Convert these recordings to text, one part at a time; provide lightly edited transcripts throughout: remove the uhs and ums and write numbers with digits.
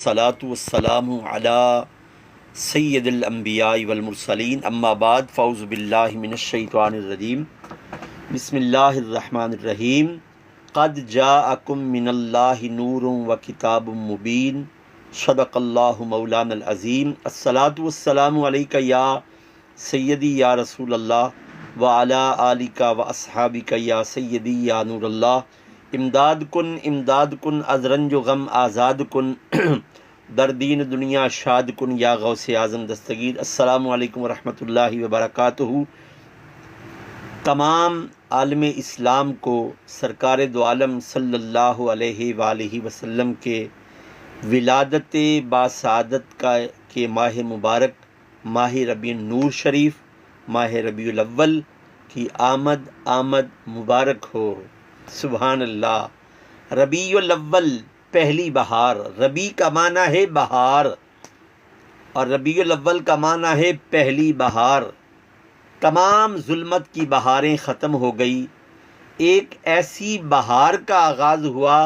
الصلاۃ والسلام علی سید الانبیاء والمرسلین اما بعد فاعوذ باللہ من الشیطان الرجیم بسم اللہ الرحمن الرحیم قد جاءکم من اللہ نور و کتاب مبین صدق اللہ مولانا العظیم الصلاۃ والسلام علیک یا سیدی یا رسول اللہ وعلی آلک و اصحابک یا سیدی یا نور اللہ امداد کن از رنج و غم آزاد کن در دین دنیا شاد کن یا غوث اعظم دستگیر۔ السلام علیکم ورحمۃ اللہ وبرکاتہ۔ تمام عالم اسلام کو سرکار دو عالم صلی اللہ علیہ وآلہ وسلم کے ولادت باسعادت کے ماہ مبارک ماہ ربیع النور شریف ماہ ربیع الاول کی آمد مبارک ہو۔ سبحان اللہ۔ ربیع الاول پہلی بہار، ربیع کا معنی ہے بہار اور ربیع الاول کا معنی ہے پہلی بہار۔ تمام ظلمت کی بہاریں ختم ہو گئی، ایک ایسی بہار کا آغاز ہوا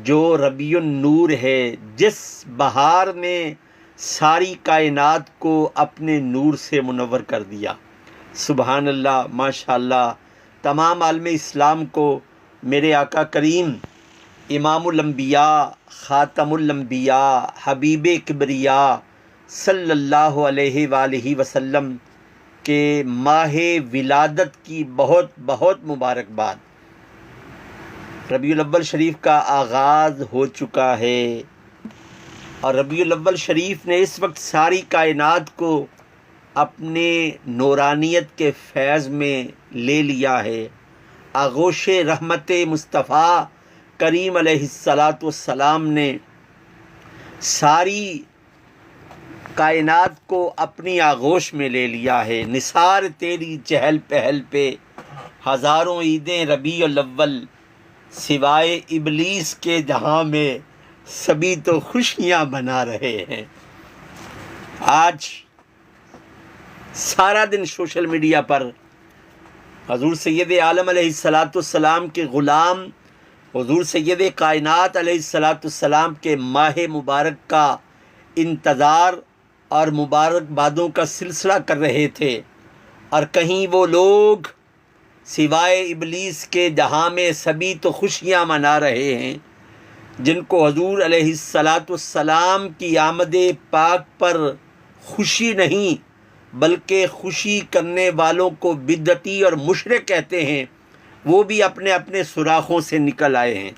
جو ربیع النور ہے، جس بہار نے ساری کائنات کو اپنے نور سے منور کر دیا۔ سبحان اللہ، ماشاء اللہ۔ تمام عالم اسلام کو میرے آقا کریم امام الانبیاء خاتم الانبیاء حبیب کبریا صلی اللہ علیہ وآلہ وسلم کے ماہ ولادت کی بہت بہت مبارکباد۔ ربیع الاول شریف کا آغاز ہو چکا ہے اور ربیع الاول شریف نے اس وقت ساری کائنات کو اپنے نورانیت کے فیض میں لے لیا ہے۔ آغوش رحمت مصطفیٰ کریم علیہ السلام نے ساری کائنات کو اپنی آغوش میں لے لیا ہے۔ نثار تیری چہل پہل پہ ہزاروں عیدیں ربیع الاول، سوائے ابلیس کے جہاں میں سبھی تو خوشیاں منا رہے ہیں۔ آج سارا دن سوشل میڈیا پر حضور سید عالم علیہ السلام کے غلام حضور سید کائنات علیہ السلام کے ماہ مبارک کا انتظار اور مبارکبادوں کا سلسلہ کر رہے تھے، اور کہیں وہ لوگ سوائے ابلیس کے جہاں میں سبھی تو خوشیاں منا رہے ہیں، جن کو حضور علیہ السلام کی آمد پاک پر خوشی نہیں بلکہ خوشی کرنے والوں کو بدعتی اور مشرک کہتے ہیں، وہ بھی اپنے اپنے سوراخوں سے نکل آئے ہیں،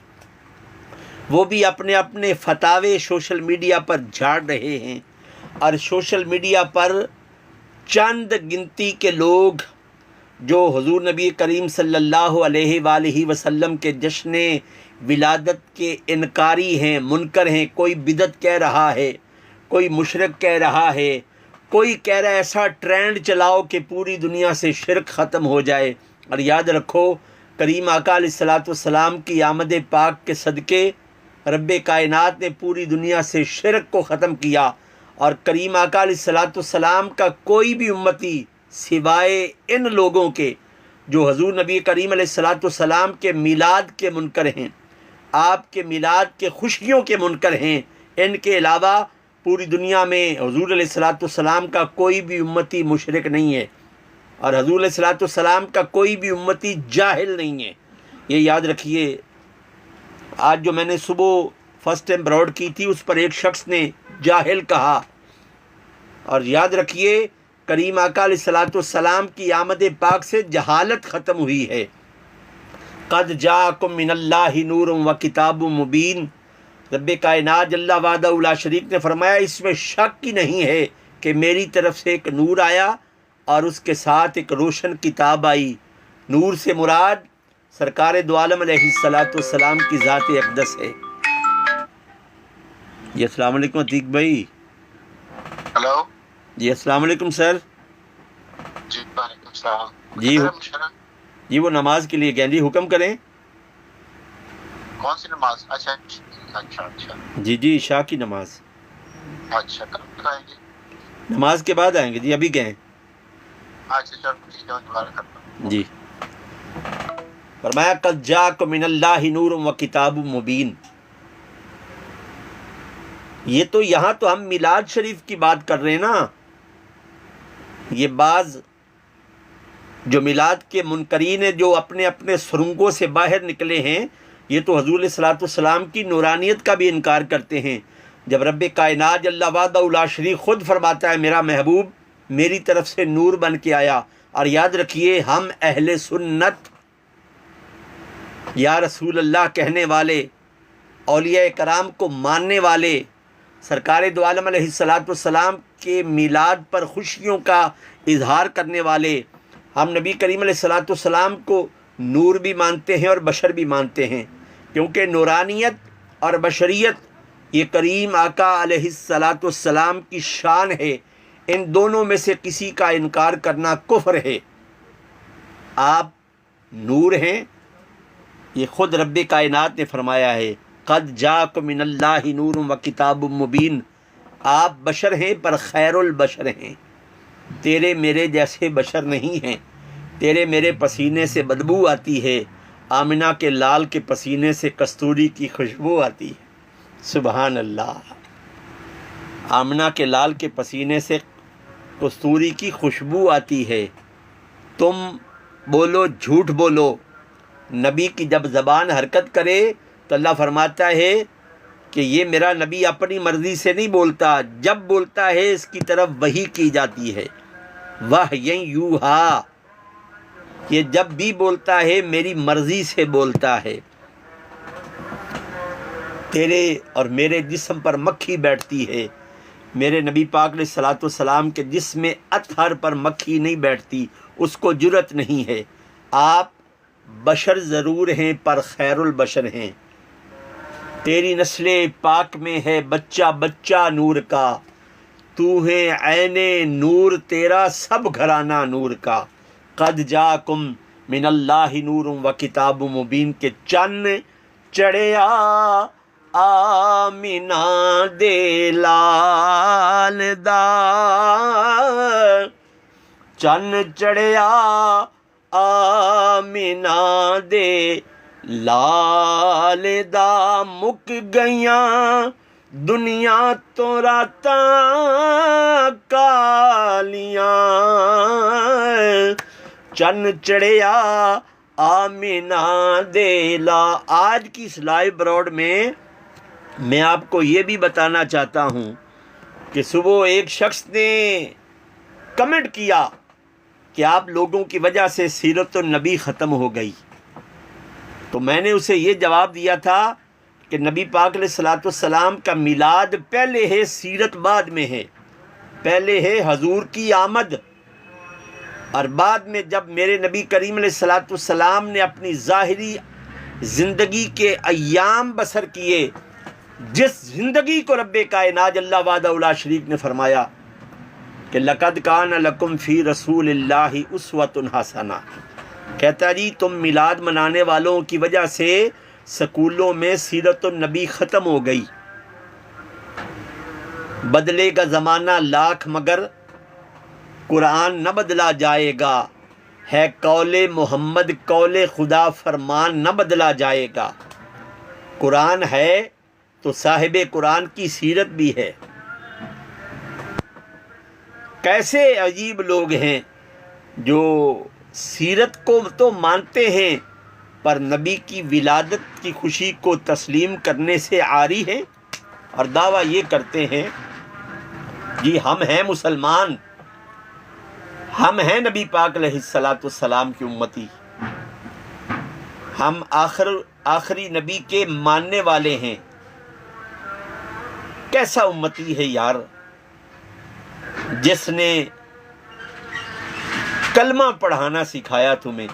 وہ بھی اپنے اپنے فتاوے سوشل میڈیا پر جھاڑ رہے ہیں، اور سوشل میڈیا پر چند گنتی کے لوگ جو حضور نبی کریم صلی اللہ علیہ وآلہ وسلم کے جشن ولادت کے انکاری ہیں، منکر ہیں۔ کوئی بدعت کہہ رہا ہے، کوئی مشرک کہہ رہا ہے، کوئی کہہ رہا ہے ایسا ٹرینڈ چلاؤ کہ پوری دنیا سے شرک ختم ہو جائے۔ اور یاد رکھو، کریم آقا علیہ السلام کی آمد پاک کے صدقے رب کائنات نے پوری دنیا سے شرک کو ختم کیا، اور کریم آقا علیہ السلام کا کوئی بھی امتی سوائے ان لوگوں کے جو حضور نبی کریم علیہ السلام کے میلاد کے منکر ہیں، آپ کے میلاد کے خوشیوں کے منکر ہیں، ان کے علاوہ پوری دنیا میں حضور علیہ السلام کا کوئی بھی امتی مشرک نہیں ہے، اور حضور علیہ السلام کا کوئی بھی امتی جاہل نہیں ہے۔ یہ یاد رکھیے۔ آج جو میں نے صبح فرسٹ ٹائم براڈ کی تھی، اس پر ایک شخص نے جاہل کہا، اور یاد رکھیے کریم آقا علیہ السلام کی آمد پاک سے جہالت ختم ہوئی ہے۔ قد جاءکم من اللہ نور و کتاب مبین۔ رب کائنات جل وحدہ لا شریک نے فرمایا، اس میں شک ہی نہیں ہے کہ میری طرف سے ایک نور آیا اور اس کے ساتھ ایک روشن کتاب آئی۔ نور سے مراد سرکار دو عالم علیہ السلام کی ذات اقدس ہے۔ جی السلام علیکم عتیق بھائی۔ ہلو جی السلام علیکم سر۔ جی وعلیکم السلام۔ جی وہ نماز کے لیے گئے، جی حکم کریں۔ کون سی نماز؟ اچھا اچھا جی عشاء کی نماز۔ اچھا کب آئیں گے؟ نماز کے بعد آئیں گے جی، ابھی گئے۔ اچھا چلو ٹھیک ہے، میں دوبارہ کرتا ہوں۔ جی فرمایا قد جاءکم من اللہ نور و کتاب مبین۔ یہ تو یہاں تو ہم میلاد شریف کی بات کر رہے ہیں نا. یہ بعض جو میلاد کے منکرین ہیں جو اپنے اپنے سرنگوں سے باہر نکلے ہیں، یہ تو حضور علیہ الصلوۃ والسلام کی نورانیت کا بھی انکار کرتے ہیں. جب رب کائنات جل وحدہ لا شریک خود فرماتا ہے میرا محبوب میری طرف سے نور بن کے آیا. اور یاد رکھیے ہم اہل سنت یا رسول اللہ کہنے والے، اولیاء کرام کو ماننے والے، سرکار دو عالم علیہ الصلوۃ والسلام کے میلاد پر خوشیوں کا اظہار کرنے والے، ہم نبی کریم علیہ الصلوۃ والسلام کو نور بھی مانتے ہیں اور بشر بھی مانتے ہیں، کیونکہ نورانیت اور بشریت یہ کریم آقا علیہ الصلوۃ والسلام کی شان ہے. ان دونوں میں سے کسی کا انکار کرنا کفر ہے. آپ نور ہیں، یہ خود رب کائنات نے فرمایا ہے قد جاءکم من اللہ نور و کتاب مبین. آپ بشر ہیں پر خیر البشر ہیں، تیرے میرے جیسے بشر نہیں ہیں. تیرے میرے پسینے سے بدبو آتی ہے، آمنہ کے لال کے پسینے سے کستوری کی خوشبو آتی ہے. سبحان اللہ. آمنہ کے لال کے پسینے سے کستوری کی خوشبو آتی ہے. تم بولو جھوٹ بولو، نبی کی جب زبان حرکت کرے تو اللہ فرماتا ہے کہ یہ میرا نبی اپنی مرضی سے نہیں بولتا، جب بولتا ہے اس کی طرف وحی کی جاتی ہے. وحی یوحا، یہ جب بھی بولتا ہے میری مرضی سے بولتا ہے. تیرے اور میرے جسم پر مکھی بیٹھتی ہے، میرے نبی پاک علیہ الصلوۃ والسلام کے جسم میں اطہر پر مکھی نہیں بیٹھتی، اس کو جرأت نہیں ہے. آپ بشر ضرور ہیں پر خیر البشر ہیں. تیری نسل پاک میں ہے بچہ بچہ نور کا، تو ہے عین نور تیرا سب گھرانہ نور کا. قد جاءکم من اللہ نور و کتاب مبین کے چن چڑھیا آمینہ دے لال دا، چن چڑھیا آمینہ دے لال دا، مک گئیاں دنیا تو راتاں کالیاں، چن چڑھیا آمینہ دے لا. آج کی اس لائیو براڈ میں آپ کو یہ بھی بتانا چاہتا ہوں کہ صبح ایک شخص نے کمنٹ کیا کہ آپ لوگوں کی وجہ سے سیرت النبی ختم ہو گئی. تو میں نے اسے یہ جواب دیا تھا کہ نبی پاک علیہ الصلوۃ والسلام کا میلاد پہلے ہے، سیرت بعد میں ہے. پہلے ہے حضور کی آمد، اور بعد میں جب میرے نبی کریم علیہ الصلوۃ والسلام نے اپنی ظاہری زندگی کے ایام بسر کیے، جس زندگی کو رب کائنات جل وحدہ لا شریک نے فرمایا کہ لقد کان لکم فی رسول اللہ اسوۃ حسنہ، کہتا جی تم میلاد منانے والوں کی وجہ سے سکولوں میں سیرت النبی ختم ہو گئی. بدلے گا زمانہ لاکھ مگر قرآن نہ بدلا جائے گا، ہے قول محمد قول خدا فرمان نہ بدلا جائے گا. قرآن ہے تو صاحب قرآن کی سیرت بھی ہے. کیسے عجیب لوگ ہیں جو سیرت کو تو مانتے ہیں پر نبی کی ولادت کی خوشی کو تسلیم کرنے سے عاری ہیں، اور دعویٰ یہ کرتے ہیں جی ہم ہیں مسلمان، ہم ہیں نبی پاک علیہ الصلوۃ والسلام کی امتی، ہم آخری نبی کے ماننے والے ہیں. کیسا امتی ہے یار جس نے کلمہ پڑھانا سکھایا تمہیں،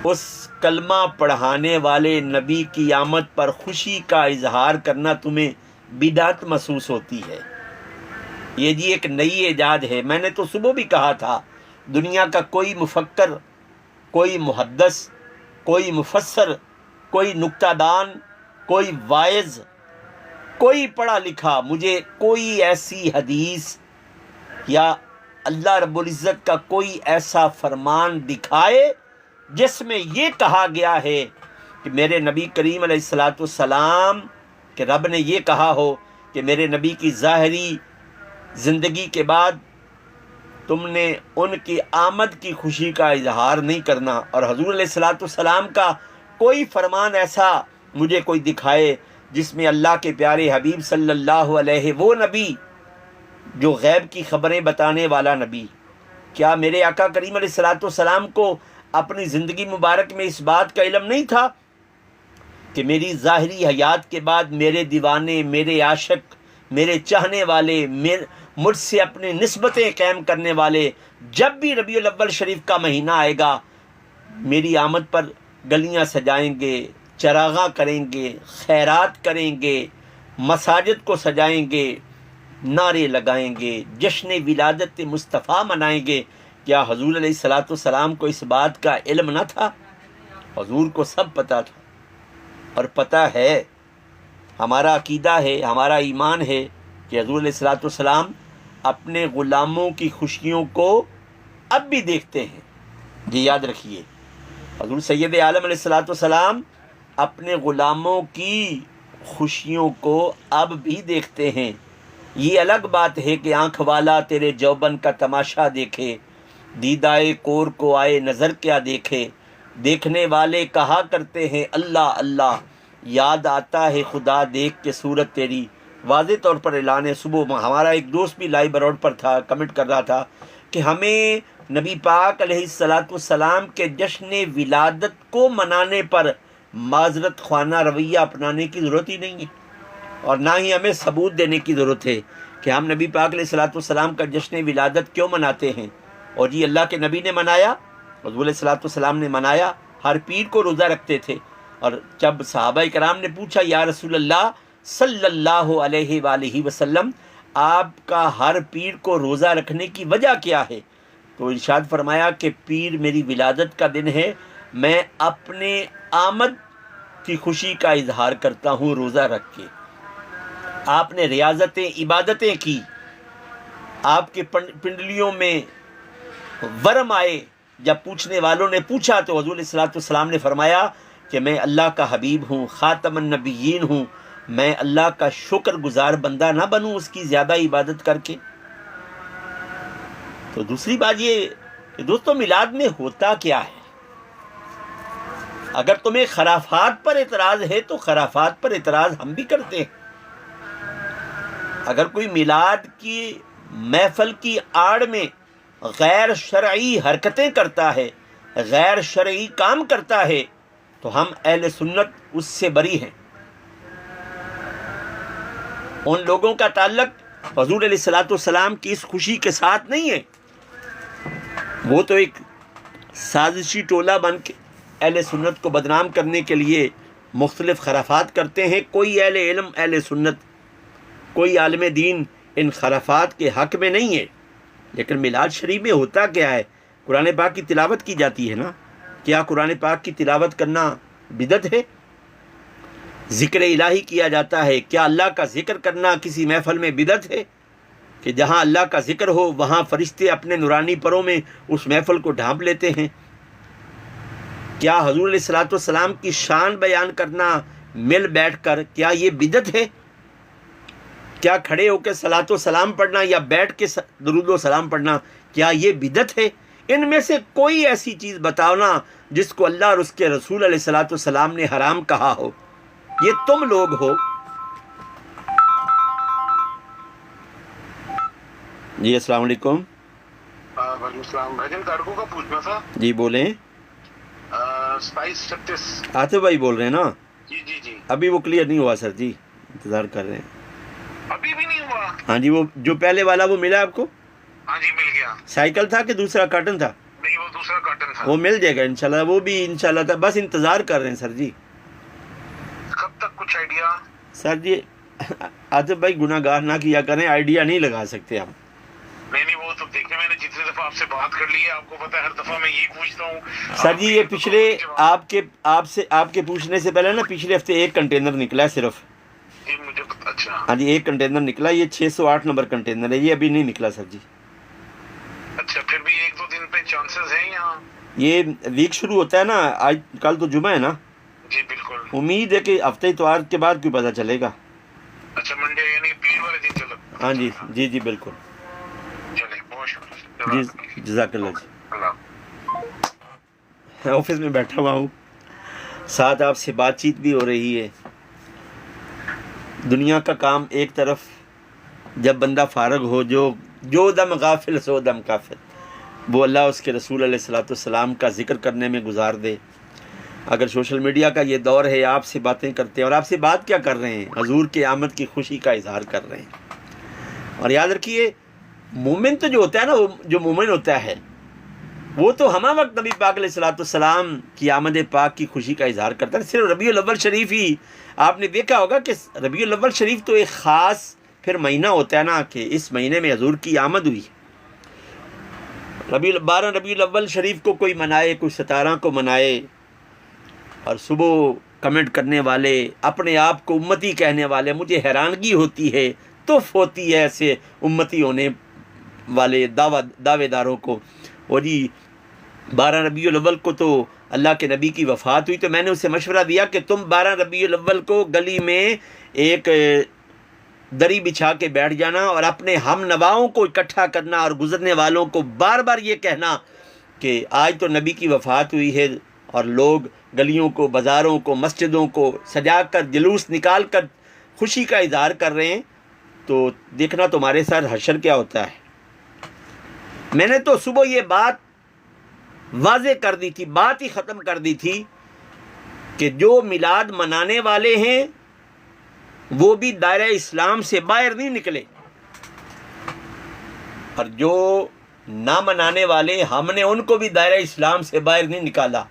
اس کلمہ پڑھانے والے نبی کی آمد پر خوشی کا اظہار کرنا تمہیں بدعت محسوس ہوتی ہے. یہ جی ایک نئی ایجاد ہے. میں نے تو صبح بھی کہا تھا دنیا کا کوئی مفکر، کوئی محدث، کوئی مفسر، کوئی نکتہ دان، کوئی واعظ، کوئی پڑھا لکھا مجھے کوئی ایسی حدیث یا اللہ رب العزت کا کوئی ایسا فرمان دکھائے جس میں یہ کہا گیا ہے کہ میرے نبی کریم علیہ الصلوۃ والسلام کہ رب نے یہ کہا ہو کہ میرے نبی کی ظاہری زندگی کے بعد تم نے ان کی آمد کی خوشی کا اظہار نہیں کرنا، اور حضور علیہ الصلوۃ والسلام کا کوئی فرمان ایسا مجھے کوئی دکھائے جس میں اللہ کے پیارے حبیب صلی اللہ علیہ، وہ نبی جو غیب کی خبریں بتانے والا نبی، کیا میرے آقا کریم علیہ الصلوۃ والسلام کو اپنی زندگی مبارک میں اس بات کا علم نہیں تھا کہ میری ظاہری حیات کے بعد میرے دیوانے، میرے عاشق، میرے چاہنے والے، مجھ سے اپنی نسبتیں قائم کرنے والے جب بھی ربیع الاول شریف کا مہینہ آئے گا میری آمد پر گلیاں سجائیں گے، چراغاں کریں گے، خیرات کریں گے، مساجد کو سجائیں گے، نعرے لگائیں گے، جشن ولادت مصطفیٰ منائیں گے؟ کیا حضور علیہ الصلوۃ والسلام کو اس بات کا علم نہ تھا؟ حضور کو سب پتہ تھا، اور پتہ ہے، ہمارا عقیدہ ہے، ہمارا ایمان ہے کہ حضور علیہ الصلوۃ والسلام اپنے غلاموں کی خوشیوں کو اب بھی دیکھتے ہیں۔ یہ یاد رکھیے، حضور سید عالم علیہ الصلوۃ والسلام اپنے غلاموں کی خوشیوں کو اب بھی دیکھتے ہیں۔ یہ الگ بات ہے کہ آنکھ والا تیرے جوبن کا تماشا دیکھے، دیدائے کور کو آئے نظر کیا دیکھے، دیکھنے والے کہا کرتے ہیں اللہ اللہ، یاد آتا ہے خدا دیکھ کے صورت تیری۔ واضح طور پر اعلان ہے۔ صبح ہمارا ایک دوست بھی لائیو روڈ پر تھا، کمنٹ کر رہا تھا کہ ہمیں نبی پاک علیہ الصلوۃ والسلام کے جشن ولادت کو منانے پر معذرت خوانہ رویہ اپنانے کی ضرورت ہی نہیں ہے، اور نہ ہی ہمیں ثبوت دینے کی ضرورت ہے کہ ہم نبی پاک علیہ الصلوۃ والسلام کا جشن ولادت کیوں مناتے ہیں۔ اور یہ اللہ کے نبی نے منایا، حضور علیہ الصلوۃ والسلام نے منایا، ہر پیر کو روزہ رکھتے تھے۔ اور جب صحابہ کرام نے پوچھا یا رسول اللہ صلی اللہ علیہ وآلہ وسلم، آپ کا ہر پیر کو روزہ رکھنے کی وجہ کیا ہے؟ تو ارشاد فرمایا کہ پیر میری ولادت کا دن ہے، میں اپنے آمد کی خوشی کا اظہار کرتا ہوں روزہ رکھ کے۔ آپ نے ریاضتیں، عبادتیں کی، آپ کے پنڈلیوں میں ورم آئے۔ جب پوچھنے والوں نے پوچھا تو حضور علیہ الصلوۃ والسلام نے فرمایا کہ میں اللہ کا حبیب ہوں، خاتم النبیین ہوں، میں اللہ کا شکر گزار بندہ نہ بنوں اس کی زیادہ عبادت کر کے؟ تو دوسری بات یہ کہ دوستو، میلاد میں ہوتا کیا ہے؟ اگر تمہیں خرافات پر اعتراض ہے تو خرافات پر اعتراض ہم بھی کرتے ہیں۔ اگر کوئی میلاد کی محفل کی آڑ میں غیر شرعی حرکتیں کرتا ہے، غیر شرعی کام کرتا ہے، تو ہم اہل سنت اس سے بری ہیں۔ ان لوگوں کا تعلق حضور علیہ الصلوۃ والسلام کی اس خوشی کے ساتھ نہیں ہے۔ وہ تو ایک سازشی ٹولہ بن کے اہل سنت کو بدنام کرنے کے لیے مختلف خرافات کرتے ہیں۔ کوئی اہل علم، اہل سنت، کوئی عالم دین ان خرافات کے حق میں نہیں ہے۔ لیکن میلاد شریف میں ہوتا کیا ہے؟ قرآن پاک کی تلاوت کی جاتی ہے نا۔ کیا قرآن پاک کی تلاوت کرنا بدعت ہے؟ ذکر الہی کیا جاتا ہے، کیا اللہ کا ذکر کرنا کسی محفل میں بدعت ہے؟ کہ جہاں اللہ کا ذکر ہو وہاں فرشتے اپنے نورانی پروں میں اس محفل کو ڈھانپ لیتے ہیں۔ کیا حضور علیہ الصلوۃ والسلام کی شان بیان کرنا مل بیٹھ کر، کیا یہ بدعت ہے؟ کیا کھڑے ہو کے صلاۃ و سلام پڑھنا یا بیٹھ کے درود و سلام پڑھنا، کیا یہ بدعت ہے؟ ان میں سے کوئی ایسی چیز بتاؤ نا جس کو اللہ اور اس کے رسول علیہ الصلوۃ والسلام نے حرام کہا ہو۔ یہ تم لوگ ہو۔ جی السلام علیکم۔ وعلیکم السلام۔ بھجن کارڈکو کا پوچھنا تھا۔ جی بولیں۔ 2736 آصف بھائی بول رہے ہیں نا؟ جی جی جی۔ ابھی وہ کلیئر نہیں ہوا سر جی، انتظار کر رہے ہیں۔ ابھی بھی نہیں ہوا؟ ہاں جی، وہ جو پہلے والا وہ ملا آپ کو؟ ہاں جی مل گیا۔ سائیکل تھا کہ دوسرا کارٹن تھا؟ نہیں وہ دوسرا کارٹن تھا۔ وہ مل جائے گا انشاءاللہ، وہ بھی انشاءاللہ تھا، بس انتظار کر رہے ہیں سر جی۔ کب تک کچھ آئیڈیا؟ سر جی آصف بھائی گناہ گار نہ کیا کریں، آئیڈیا نہیں لگا سکتے ہم۔ نہیں وہ تو دیکھیں، میں نے جتنے دفعہ آپ سے بات کر لی ہے آپ کو پتہ ہے ہر دفعہ میں یہی پوچھتا ہوں سر جی۔ یہ پچھلے آپ کے پوچھنے سے پہلے نا پچھلے ہفتے ایک کنٹینر نکلا ہے صرف۔ جی مجھے اچھا۔ ہاں جی ایک کنٹینر نکلا، یہ 608 نمبر کنٹینر ہے، یہ ابھی نہیں نکلا سر جی۔ اچھا پھر بھی ایک دو دن پہ چانسز ہیں یہاں؟ یہ ویک شروع ہوتا ہے نا، آج کل تو جمعہ ہے نا، جی بالکل۔ امید ہے کہ ہفتے اتوار کے بعد کوئی پتہ چلے گا۔ اچھا منڈے یعنی پیر والے دن چلو. ہاں جی جی جی بالکل. چلیں بہت شکریہ. جی جزاک اللہ جی. اللہ. آفس میں بیٹھا ہوا ہوں، ساتھ آپ سے بات چیت بھی ہو رہی ہے. دنیا کا کام ایک طرف، جب بندہ فارغ ہو، جو دم غافل سو دم کافر، وہ اللہ اس کے رسول علیہ الصلوۃ والسلام کا ذکر کرنے میں گزار دے. اگر سوشل میڈیا کا یہ دور ہے، آپ سے باتیں کرتے ہیں، اور آپ سے بات کیا کر رہے ہیں؟ حضور کے آمد کی خوشی کا اظہار کر رہے ہیں. اور یاد رکھیے، مومن تو جو ہوتا ہے نا، وہ جو مومن ہوتا ہے وہ تو ہمہ وقت نبی پاک علیہ الصلوۃ والسلام کی آمد پاک کی خوشی کا اظہار کرتا ہے. صرف ربیع الاول شریف ہی آپ نے دیکھا ہوگا کہ ربیع الاول شریف تو ایک خاص پھر مہینہ ہوتا ہے نا، کہ اس مہینے میں حضور کی آمد ہوئی. 12 ربیع الاول شریف کو کوئی منائے، کوئی 17 کو منائے، اور صبح کمنٹ کرنے والے، اپنے آپ کو امتی کہنے والے، مجھے حیرانگی ہوتی ہے، تف ہوتی ہے ایسے امتی ہونے والے دعوے داروں کو. اور جی 12 ربیع الاول کو تو اللہ کے نبی کی وفات ہوئی، تو میں نے اسے مشورہ دیا کہ تم 12 ربیع الاول کو گلی میں ایک دری بچھا کے بیٹھ جانا، اور اپنے ہم نواؤں کو اکٹھا کرنا، اور گزرنے والوں کو بار بار یہ کہنا کہ آج تو نبی کی وفات ہوئی ہے، اور لوگ گلیوں کو، بازاروں کو، مسجدوں کو سجا کر، جلوس نکال کر خوشی کا اظہار کر رہے ہیں. تو دیکھنا تمہارے ساتھ حشر کیا ہوتا ہے. میں نے تو صبح یہ بات واضح کر دی تھی، بات ہی ختم کر دی تھی کہ جو میلاد منانے والے ہیں وہ بھی دائرہ اسلام سے باہر نہیں نکلے، اور جو نہ منانے والے، ہم نے ان کو بھی دائرہ اسلام سے باہر نہیں نکالا.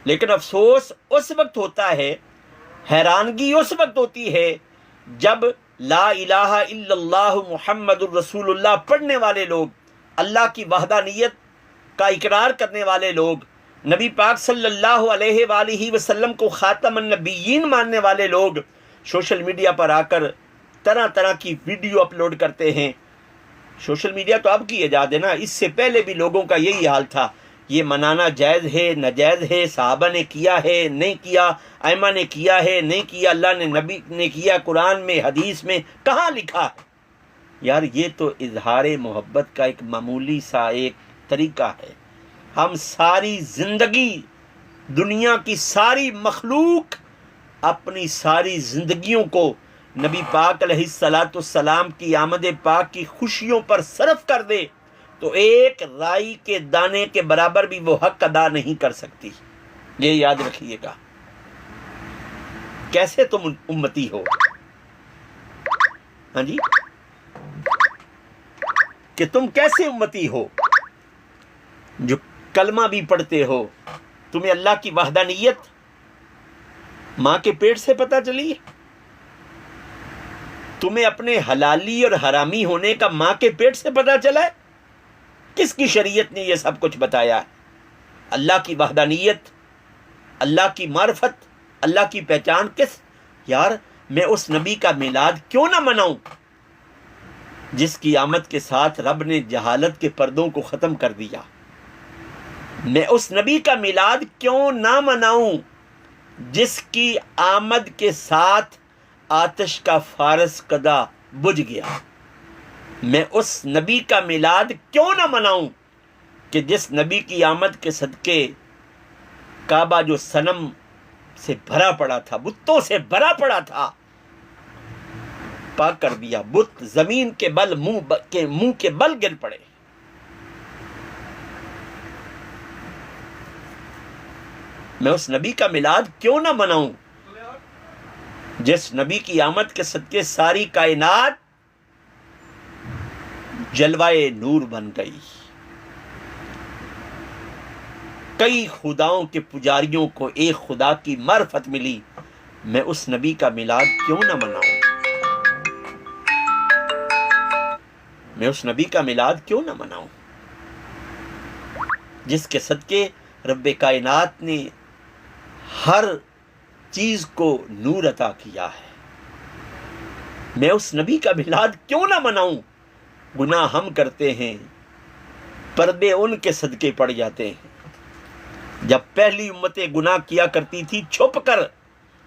لیکن افسوس اس وقت ہوتا ہے، حیرانگی اس وقت ہوتی ہے جب لا الہ الا اللہ محمد الرسول اللہ پڑھنے والے لوگ، اللہ کی وحدانیت کا اقرار کرنے والے لوگ، نبی پاک صلی اللہ علیہ وآلہ وسلم کو خاتم النبیین ماننے والے لوگ سوشل میڈیا پر آ کر طرح طرح کی ویڈیو اپلوڈ کرتے ہیں. سوشل میڈیا تو اب کی ایجاد ہے نا، اس سے پہلے بھی لوگوں کا یہی حال تھا. یہ منانا جائز ہے، ناجائز ہے، صحابہ نے کیا ہے، نہیں کیا، ائمہ نے کیا ہے، نہیں کیا، اللہ نے، نبی نے کیا، قرآن میں، حدیث میں کہاں لکھا ہے؟ یار یہ تو اظہار محبت کا ایک معمولی سا ایک طریقہ ہے. ہم ساری زندگی، دنیا کی ساری مخلوق اپنی ساری زندگیوں کو نبی پاک علیہ الصلوۃ والسلام کی آمد پاک کی خوشیوں پر صرف کر دے تو ایک رائی کے دانے کے برابر بھی وہ حق ادا نہیں کر سکتی. یہ یاد رکھیے گا. کیسے تم امتی ہو؟ ہاں جی، کہ تم کیسے امتی ہو جو کلمہ بھی پڑھتے ہو؟ تمہیں اللہ کی وحدانیت ماں کے پیٹ سے پتہ چلی؟ تمہیں اپنے حلالی اور حرامی ہونے کا ماں کے پیٹ سے پتہ چلا ہے؟ کس کی شریعت نے یہ سب کچھ بتایا ہے؟ اللہ کی وحدانیت، اللہ کی معرفت، اللہ کی پہچان کس؟ یار میں اس نبی کا میلاد کیوں نہ مناؤں جس کی آمد کے ساتھ رب نے جہالت کے پردوں کو ختم کر دیا؟ میں اس نبی کا میلاد کیوں نہ مناؤں جس کی آمد کے ساتھ آتش کا فارس قدا بجھ گیا؟ میں اس نبی کا میلاد کیوں نہ مناؤں کہ جس نبی کی آمد کے صدقے کعبہ جو صنم سے بھرا پڑا تھا، بتوں سے بھرا پڑا تھا، پاک کر دیا. بت زمین کے بل، منہ کے بل گر پڑے. میں اس نبی کا میلاد کیوں نہ مناؤں جس نبی کی آمد کے صدقے ساری کائنات جلوائے نور بن گئی، کئی خداؤں کے پجاریوں کو ایک خدا کی معرفت ملی. میں اس نبی کا میلاد کیوں نہ مناؤں؟ میں اس نبی کا میلاد کیوں نہ مناؤں جس کے صدقے رب کائنات نے ہر چیز کو نور عطا کیا ہے؟ میں اس نبی کا میلاد کیوں نہ مناؤں؟ گناہ ہم کرتے ہیں، پردے ان کے صدقے پڑ جاتے ہیں. جب پہلی امتیں گناہ کیا کرتی تھی چھپ کر،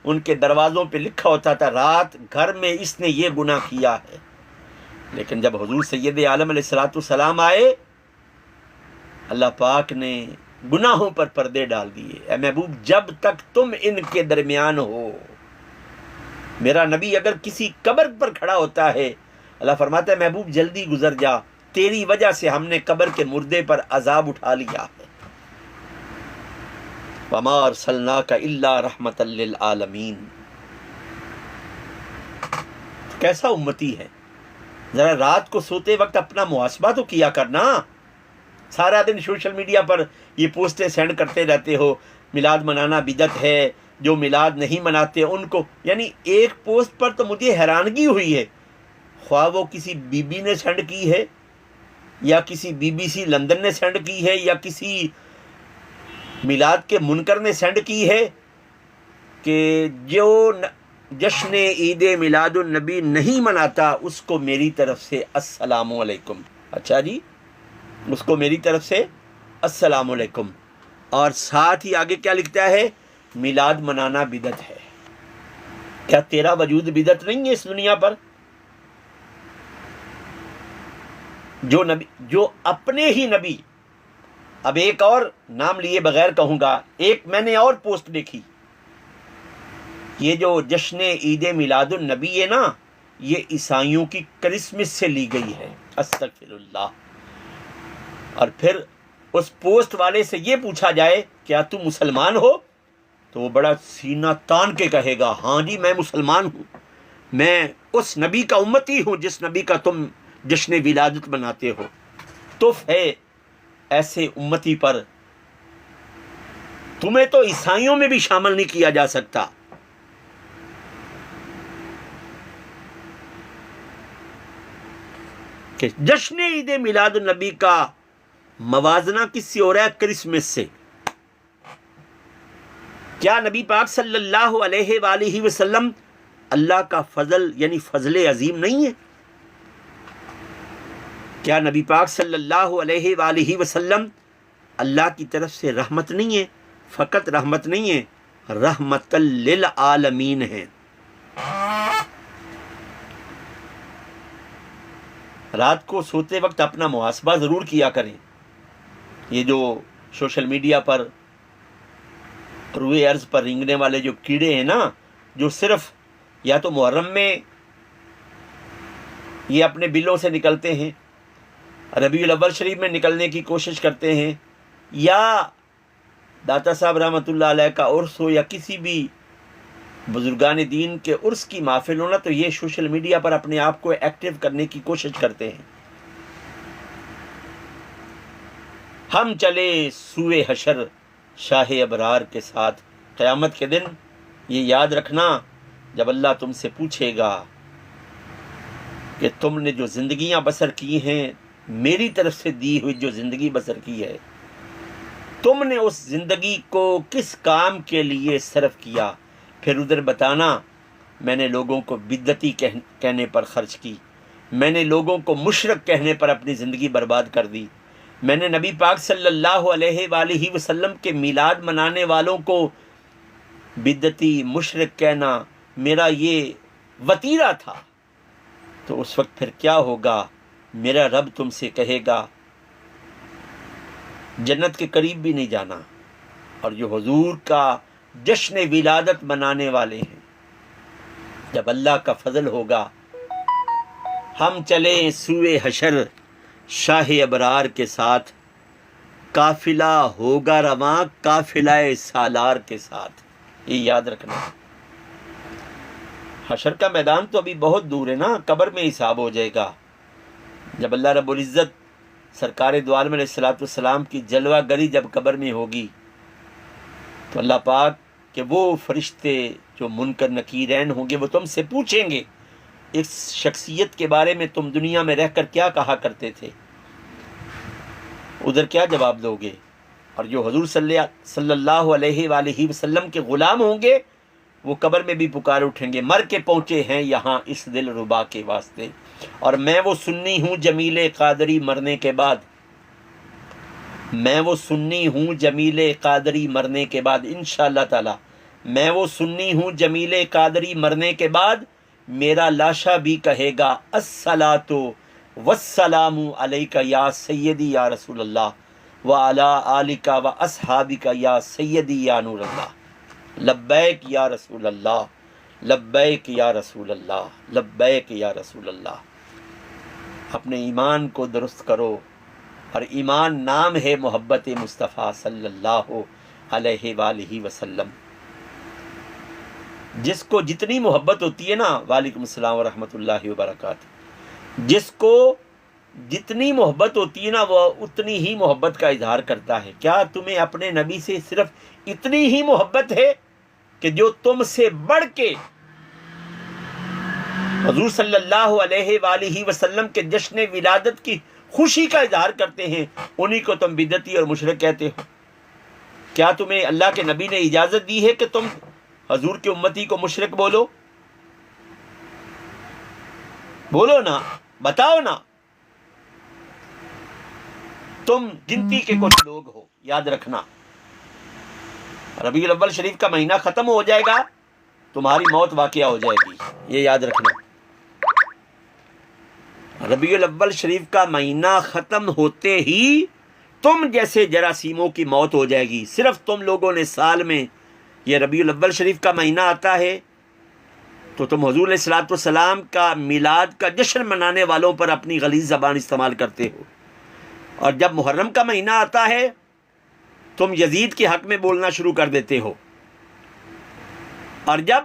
ان کے دروازوں پہ لکھا ہوتا تھا رات گھر میں اس نے یہ گناہ کیا ہے. لیکن جب حضور سید عالم علیہ الصلوۃ والسلام آئے، اللہ پاک نے گناہوں پر پردے ڈال دیے. اے محبوب جب تک تم ان کے درمیان ہو، میرا نبی اگر کسی قبر پر کھڑا ہوتا ہے، اللہ فرماتا ہے محبوب جلدی گزر جا، تیری وجہ سے ہم نے قبر کے مردے پر عذاب اٹھا لیا ہے. وما ارسلناک الا رحمۃ للعالمین. کیسا امتی ہے. ذرا رات کو سوتے وقت اپنا محاسبہ تو کیا کرنا. سارا دن سوشل میڈیا پر یہ پوسٹیں سینڈ کرتے رہتے ہو، میلاد منانا بدعت ہے، جو میلاد نہیں مناتے ان کو، یعنی ایک پوسٹ پر تو مجھے حیرانگی ہوئی ہے، خواہ وہ کسی بی بی نے سینڈ کی ہے یا کسی بی بی سی لندن نے سینڈ کی ہے یا کسی میلاد کے منکر نے سینڈ کی ہے، کہ جو جشن عید میلاد النبی نہیں مناتا اس کو میری طرف سے السلام علیکم. اچھا جی، اس کو میری طرف سے السلام علیکم. اور ساتھ ہی آگے کیا لکھتا ہے؟ میلاد منانا بدعت ہے. کیا تیرا وجود بدعت نہیں ہے اس دنیا پر؟ جو اپنے ہی نبی، اب ایک اور نام لیے بغیر کہوں گا، ایک میں نے اور پوسٹ دیکھی، یہ جو جشن عید میلاد النبی ہے نا، یہ عیسائیوں کی کرسمس سے لی گئی ہے. استغفر اللہ. اور پھر اس پوسٹ والے سے یہ پوچھا جائے کیا تم مسلمان ہو، تو وہ بڑا سینہ تان کے کہے گا ہاں جی میں مسلمان ہوں، میں اس نبی کا امتی ہوں جس نبی کا تم جشن ولادت مناتے ہو. تف ہے ایسے امتی پر، تمہیں تو عیسائیوں میں بھی شامل نہیں کیا جا سکتا. کہ جشن عید میلاد النبی کا موازنہ کس سے ہو رہا ہے؟ کرسمس سے. کیا نبی پاک صلی اللہ علیہ وآلہ وسلم اللہ کا فضل یعنی فضل عظیم نہیں ہے؟ کیا نبی پاک صلی اللہ علیہ وآلہ وسلم اللہ کی طرف سے رحمت نہیں ہے؟ فقط رحمت نہیں ہے، رحمت للعالمین ہے. رات کو سوتے وقت اپنا محاسبہ ضرور کیا کریں. یہ جو سوشل میڈیا پر روئے ارض پر رینگنے والے جو کیڑے ہیں نا، جو صرف یا تو محرم میں یہ اپنے بلوں سے نکلتے ہیں، ربیع الاول شریف میں نکلنے کی کوشش کرتے ہیں، یا داتا صاحب رحمۃ اللہ علیہ کا عرس ہو یا کسی بھی بزرگان دین کے عرس کی محفل ہونا، تو یہ سوشل میڈیا پر اپنے آپ کو ایکٹیو کرنے کی کوشش کرتے ہیں. ہم چلے سوئے حشر شاہ ابرار کے ساتھ. قیامت کے دن یہ یاد رکھنا، جب اللہ تم سے پوچھے گا کہ تم نے جو زندگیاں بسر کی ہیں، میری طرف سے دی ہوئی جو زندگی بسر کی ہے، تم نے اس زندگی کو کس کام کے لیے صرف کیا؟ پھر ادھر بتانا میں نے لوگوں کو بدعتی کہنے پر خرچ کی، میں نے لوگوں کو مشرک کہنے پر اپنی زندگی برباد کر دی، میں نے نبی پاک صلی اللہ علیہ وآلہ وسلم کے میلاد منانے والوں کو بدعتی مشرک کہنا میرا یہ وتیرہ تھا. تو اس وقت پھر کیا ہوگا؟ میرا رب تم سے کہے گا جنت کے قریب بھی نہیں جانا. اور جو حضور کا جشن ولادت منانے والے ہیں، جب اللہ کا فضل ہوگا، ہم چلیں سوئے حشر شاہ ابرار کے ساتھ، قافلہ ہوگا رواں قافلہ سالار کے ساتھ. یہ یاد رکھنا. حشر کا میدان تو ابھی بہت دور ہے نا، قبر میں حساب ہو جائے گا. جب اللہ رب العزت سرکار دو عالم علیہ الصلوۃ والسلام کی جلوہ گری جب قبر میں ہوگی، تو اللہ پاک کہ وہ فرشتے جو منکر نکیرین ہوں گے وہ تم سے پوچھیں گے اس شخصیت کے بارے میں تم دنیا میں رہ کر کیا کہا کرتے تھے، ادھر کیا جواب دو گے؟ اور جو حضور صلی اللہ علیہ وآلہ وسلم کے غلام ہوں گے وہ قبر میں بھی پکار اٹھیں گے، مر کے پہنچے ہیں یہاں اس دل ربا کے واسطے، اور میں وہ سنی ہوں جمیل قادری مرنے کے بعد، میں وہ سنی ہوں جمیل قادری مرنے کے بعد انشاءاللہ تعالی میں وہ سنی ہوں جمیل قادری مرنے کے بعد میرا لاشا بھی کہے گا الصلاۃ والسلام علیک یا سیدی یا رسول اللہ وعلی آلک و اصحابک یا سیدی یا نور اللہ، لبیک یا رسول اللہ، لبیک یا رسول اللہ، لبیک یا رسول اللہ۔ اپنے ایمان کو درست کرو، اور ایمان نام ہے محبت مصطفیٰ صلی اللہ علیہ وآلہ وسلم۔ جس کو جتنی محبت ہوتی ہے نا، وعلیکم السلام ورحمۃ اللہ وبرکاتہ، جس کو جتنی محبت ہوتی ہے نا وہ اتنی ہی محبت کا اظہار کرتا ہے۔ کیا تمہیں اپنے نبی سے صرف اتنی ہی محبت ہے کہ جو تم سے بڑھ کے حضور صلی اللہ علیہ وآلہ وسلم کے جشن ولادت کی خوشی کا اظہار کرتے ہیں، انہی کو تم بدعتی اور مشرک کہتے ہو؟ کیا تمہیں اللہ کے نبی نے اجازت دی ہے کہ تم حضور کے امتی کو مشرک بولو؟ بولو نا، بتاؤ نا۔ تم گنتی کے کچھ لوگ ہو، یاد رکھنا۔ ربیع الاول شریف کا مہینہ ختم ہو جائے گا، تمہاری موت واقعہ ہو جائے گی، یہ یاد رکھنا۔ ربیع الاول شریف کا مہینہ ختم ہوتے ہی تم جیسے جراثیموں کی موت ہو جائے گی۔ صرف تم لوگوں نے سال میں یہ ربیع الاول شریف کا مہینہ آتا ہے تو تم حضور علیہ الصلوۃ والسلام کا میلاد کا جشن منانے والوں پر اپنی غلیظ زبان استعمال کرتے ہو، اور جب محرم کا مہینہ آتا ہے تم یزید کے حق میں بولنا شروع کر دیتے ہو، اور جب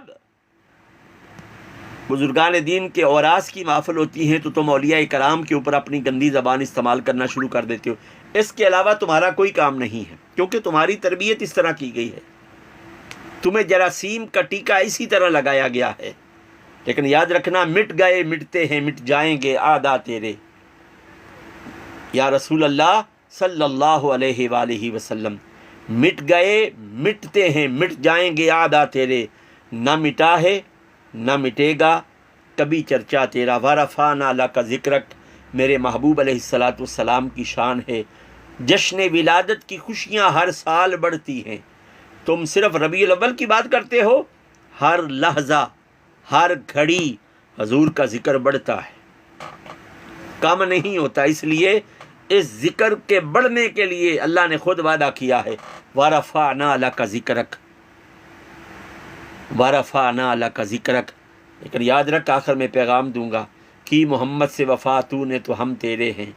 بزرگان دین کے اوراس کی محفل ہوتی ہیں تو تم اولیاء کرام کے اوپر اپنی گندی زبان استعمال کرنا شروع کر دیتے ہو۔ اس کے علاوہ تمہارا کوئی کام نہیں ہے، کیونکہ تمہاری تربیت اس طرح کی گئی ہے، تمہیں جراثیم کا ٹیکہ اسی طرح لگایا گیا ہے۔ لیکن یاد رکھنا، مٹ گئے مٹتے ہیں، مٹ جائیں گے آدھا تیرے، یا رسول اللہ صلی اللہ علیہ وآلہ وسلم۔ مٹ گئے مٹتے ہیں، مٹ جائیں گے آدھا تیرے، نہ مٹا ہے نہ مٹے گا کبھی چرچا تیرا۔ وَرَفَعْنَا لَكَ ذِكْرَكَ، میرے محبوب علیہ الصلوۃ والسلام کی شان ہے۔ جشن ولادت کی خوشیاں ہر سال بڑھتی ہیں، تم صرف ربیع الاول کی بات کرتے ہو، ہر لحظہ ہر گھڑی حضور کا ذکر بڑھتا ہے، کم نہیں ہوتا۔ اس لیے اس ذکر کے بڑھنے کے لیے اللہ نے خود وعدہ کیا ہے، وَرَفَعْنَا لَكَ ذِكْرَكَ، وَرَفَعْنَا لَكَ ذِكْرَكَ۔ لیکن یاد رکھ، آخر میں پیغام دوں گا، کی محمد سے وفا تو نے تو ہم تیرے ہیں،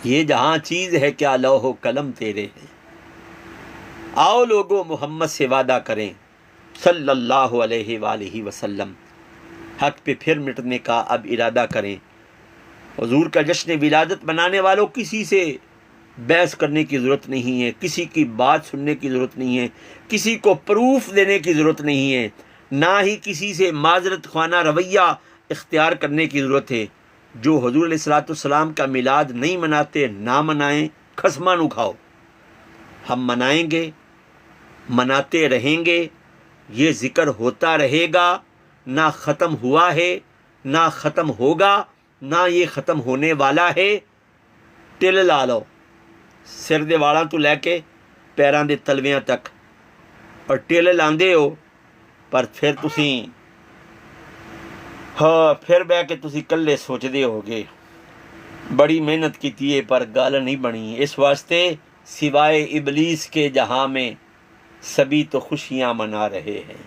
یہ جہاں چیز ہے کیا لوح و قلم تیرے ہیں۔ آؤ لوگوں محمد سے وعدہ کریں صلی اللہ علیہ وآلہ وسلم، حق پہ پھر مٹنے کا اب ارادہ کریں۔ حضور کا جشن ولادت منانے والوں، کسی سے بحث کرنے کی ضرورت نہیں ہے، کسی کی بات سننے کی ضرورت نہیں ہے، کسی کو پروف دینے کی ضرورت نہیں ہے، نہ ہی کسی سے معذرت خوانا رویہ اختیار کرنے کی ضرورت ہے۔ جو حضور علیہ الصلوۃ والسلام کا میلاد نہیں مناتے نہ منائیں، خصماں نو کھاؤ، ہم منائیں گے، مناتے رہیں گے، یہ ذکر ہوتا رہے گا، نہ ختم ہوا ہے نہ ختم ہوگا، نہ یہ ختم ہونے والا ہے۔ تل لا لو سر دے والاں تو لے کے پیراں دے تلویاں تک، اور ٹل لاندے ہو، پر پھر تسی پھر بہ کے تسی کلے سوچدے ہوگے بڑی محنت کیتی ہے پر گل نہیں بنی۔ اس واسطے سوائے ابلیس کے جہاں میں سبھی تو خوشیاں منا رہے ہیں۔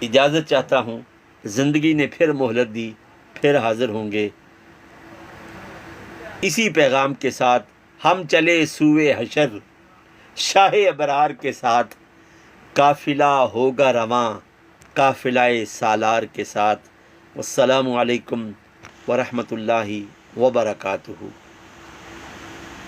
اجازت چاہتا ہوں، زندگی نے پھر مہلت دی، پھر حاضر ہوں گے۔ اسی پیغام کے ساتھ ہم چلے سوئے حشر، شاہ ابرار کے ساتھ، قافلہ ہوگا رواں قافلہ سالار کے ساتھ۔ والسلام علیکم ورحمۃ اللہ وبرکاتہ۔